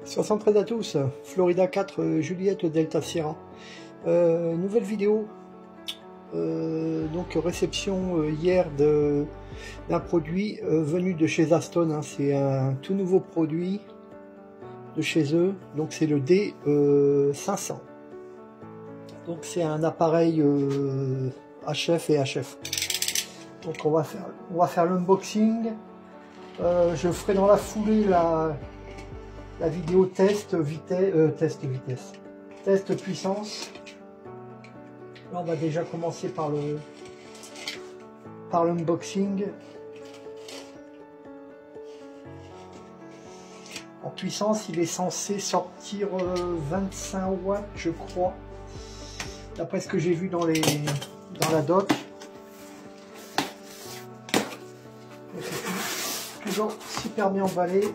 73 à tous, Florida 4, Juliette Delta Sierra. Nouvelle vidéo, donc réception hier d'un produit venu de chez Aston, hein. C'est un tout nouveau produit de chez eux, donc c'est le D500. Donc c'est un appareil HF et HF. Donc on va faire l'unboxing. Je ferai dans la foulée la vidéo test puissance. Là on va déjà commencer par l'unboxing. En puissance, il est censé sortir 25 watts, je crois, d'après ce que j'ai vu dans la doc. Toujours super bien emballé,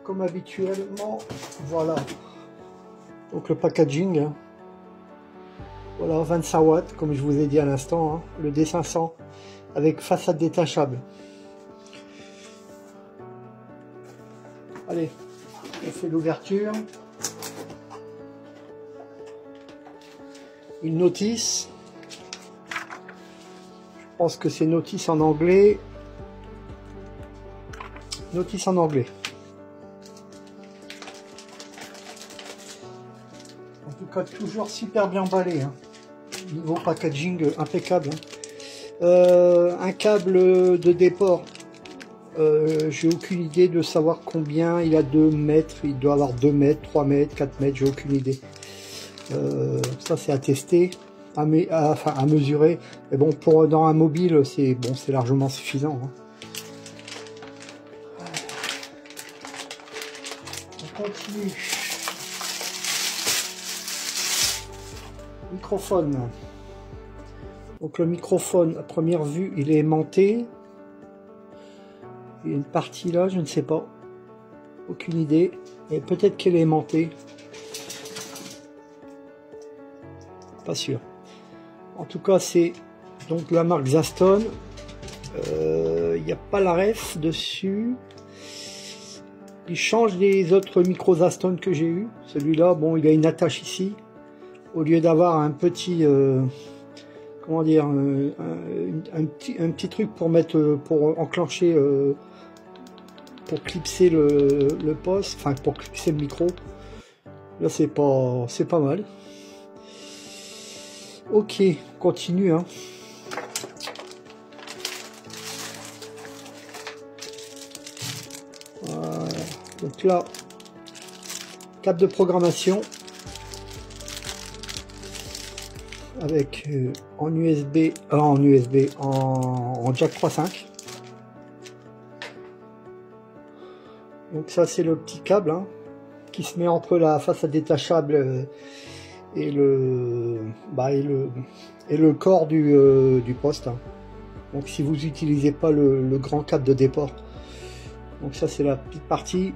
comme habituellement. Voilà, donc le packaging, hein. Voilà, 25 watts comme je vous ai dit à l'instant, hein. Le D500 avec façade détachable. Allez, on fait l'ouverture. Une notice, je pense que c'est notice en anglais. Notice en anglais. En tout cas, toujours super bien emballé, hein. Niveau packaging impeccable, hein. Un câble de déport, j'ai aucune idée de savoir combien il a de mètres. Il doit avoir 2 mètres, 3 mètres, 4 mètres, j'ai aucune idée. Ça c'est à tester, à mesurer. Mais bon, dans un mobile, c'est largement suffisant, hein. On continue. Microphone. Donc le microphone, à première vue, il est aimanté. Il y a une partie là, je ne sais pas. Aucune idée. Et peut-être qu'elle est aimantée. Pas sûr. En tout cas, c'est donc la marque Zaston. Il n'y a pas la ref dessus. Il change des autres micros Zaston que j'ai eu. Celui-là, bon, il a une attache ici. Au lieu d'avoir un petit, comment dire, un petit truc pour mettre, pour enclencher, pour clipser le poste, enfin pour clipser le micro. Là, c'est pas mal. Ok, on continue, hein. Voilà. Donc là, câble de programmation avec en jack 3.5. Donc ça c'est le petit câble, hein, qui se met entre la façade détachable et le corps du poste, hein. Donc si vous n'utilisez pas le grand câble de déport. Donc ça c'est la petite partie.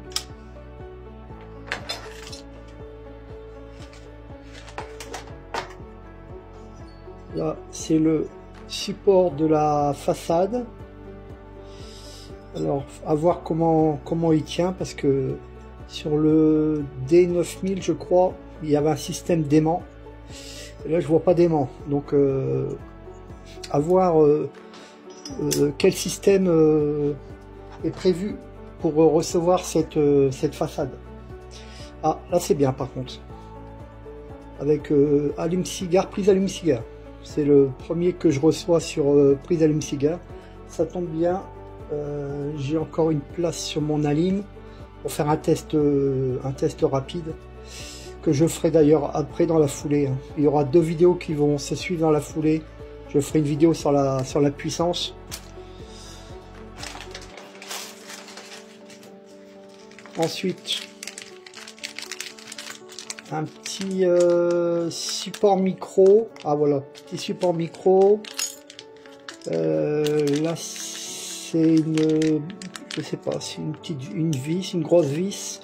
Là c'est le support de la façade. Alors à voir comment il tient, parce que sur le D9000 je crois il y avait un système d'aimant, et là je vois pas d'aimant, donc à voir quel système est prévu pour recevoir cette façade. Ah là c'est bien par contre, avec allume-cigare, prise allume-cigare. C'est le premier que je reçois sur prise allume-cigare. Ça tombe bien, j'ai encore une place sur mon Alim pour faire un test rapide, que je ferai d'ailleurs après dans la foulée, hein. Il y aura 2 vidéos qui vont se suivre dans la foulée. Je ferai une vidéo sur la puissance. Ensuite, un petit support micro. Ah voilà, petit support micro. Là c'est je sais pas, c'est une vis, une grosse vis.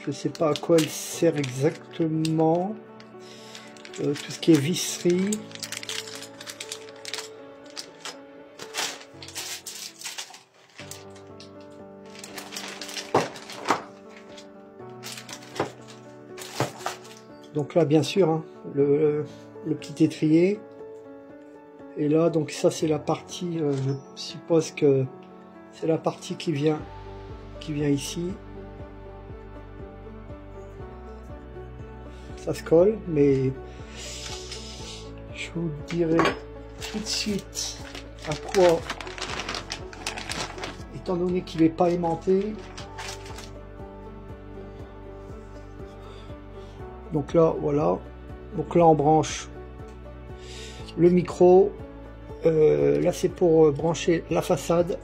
Je sais pas à quoi elle sert exactement. Tout ce qui est visserie. Donc là, bien sûr, hein, le petit étrier. Et là, donc ça, c'est la partie, je suppose que c'est la partie qui vient ici. Ça se colle, mais je vous dirai tout de suite à quoi, étant donné qu'il n'est pas aimanté. Donc là, voilà. Donc là, on branche le micro. Là, c'est pour brancher la façade.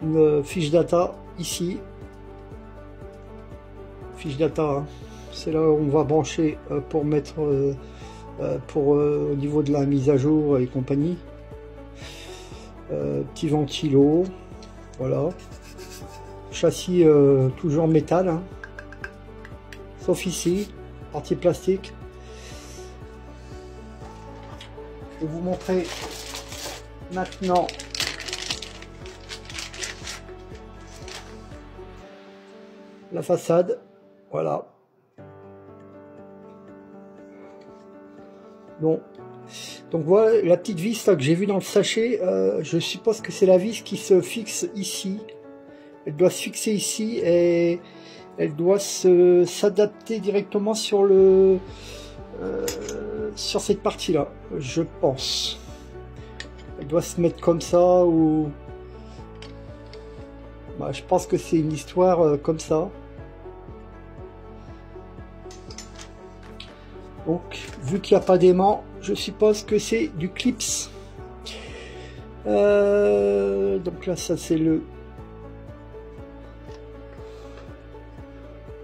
Une fiche data ici. Fiche data, hein. C'est là où on va brancher pour mettre au niveau de la mise à jour et compagnie. Petit ventilo, voilà. Châssis toujours métal, hein. Sauf ici, partie plastique. Je vais vous montrer maintenant la façade, voilà. Bon. Donc voilà la petite vis là que j'ai vue dans le sachet. Je suppose que c'est la vis qui se fixe ici. Elle doit se fixer ici et elle doit s'adapter directement sur sur cette partie là, je pense. Elle doit se mettre comme ça ou bah, je pense que c'est une histoire comme ça. Donc vu qu'il n'y a pas d'aimant, je suppose que c'est du clips. Donc là ça c'est le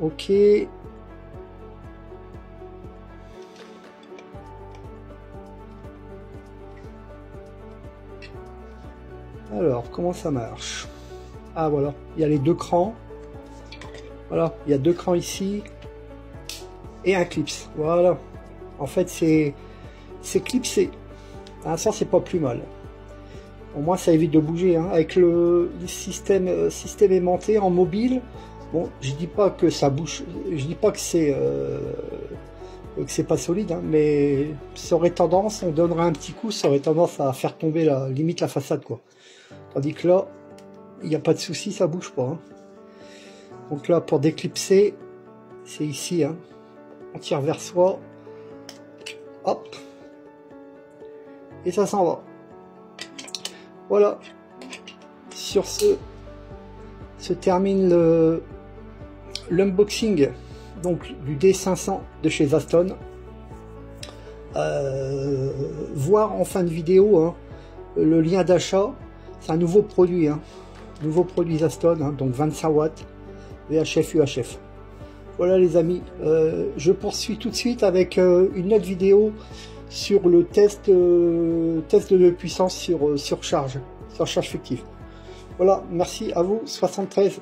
ok. Alors, comment ça marche? Ah voilà, il y a les deux crans. Voilà, il y a deux crans ici et un clips. Voilà. En fait, c'est clipsé. Ah, ça, c'est pas plus mal. Au moins, ça évite de bouger. Hein. Avec le système aimanté en mobile. Bon, je dis pas que ça bouge. Je dis pas que c'est pas solide, hein, mais ça aurait tendance, on donnerait un petit coup, ça aurait tendance à faire tomber limite la façade, quoi. Tandis que là, il n'y a pas de souci, ça bouge pas. Hein. Donc là, pour déclipser, c'est ici. Hein. On tire vers soi. Hop. Et ça s'en va. Voilà. Sur ce, se termine l'unboxing donc du D500 de chez Aston. Voir en fin de vidéo hein, le lien d'achat. C'est un nouveau produit, hein. Nouveau produit Aston, hein, donc 25 watts, VHF, UHF. Voilà les amis, je poursuis tout de suite avec une autre vidéo sur le test de puissance sur charge fictive. Voilà, merci à vous, 73.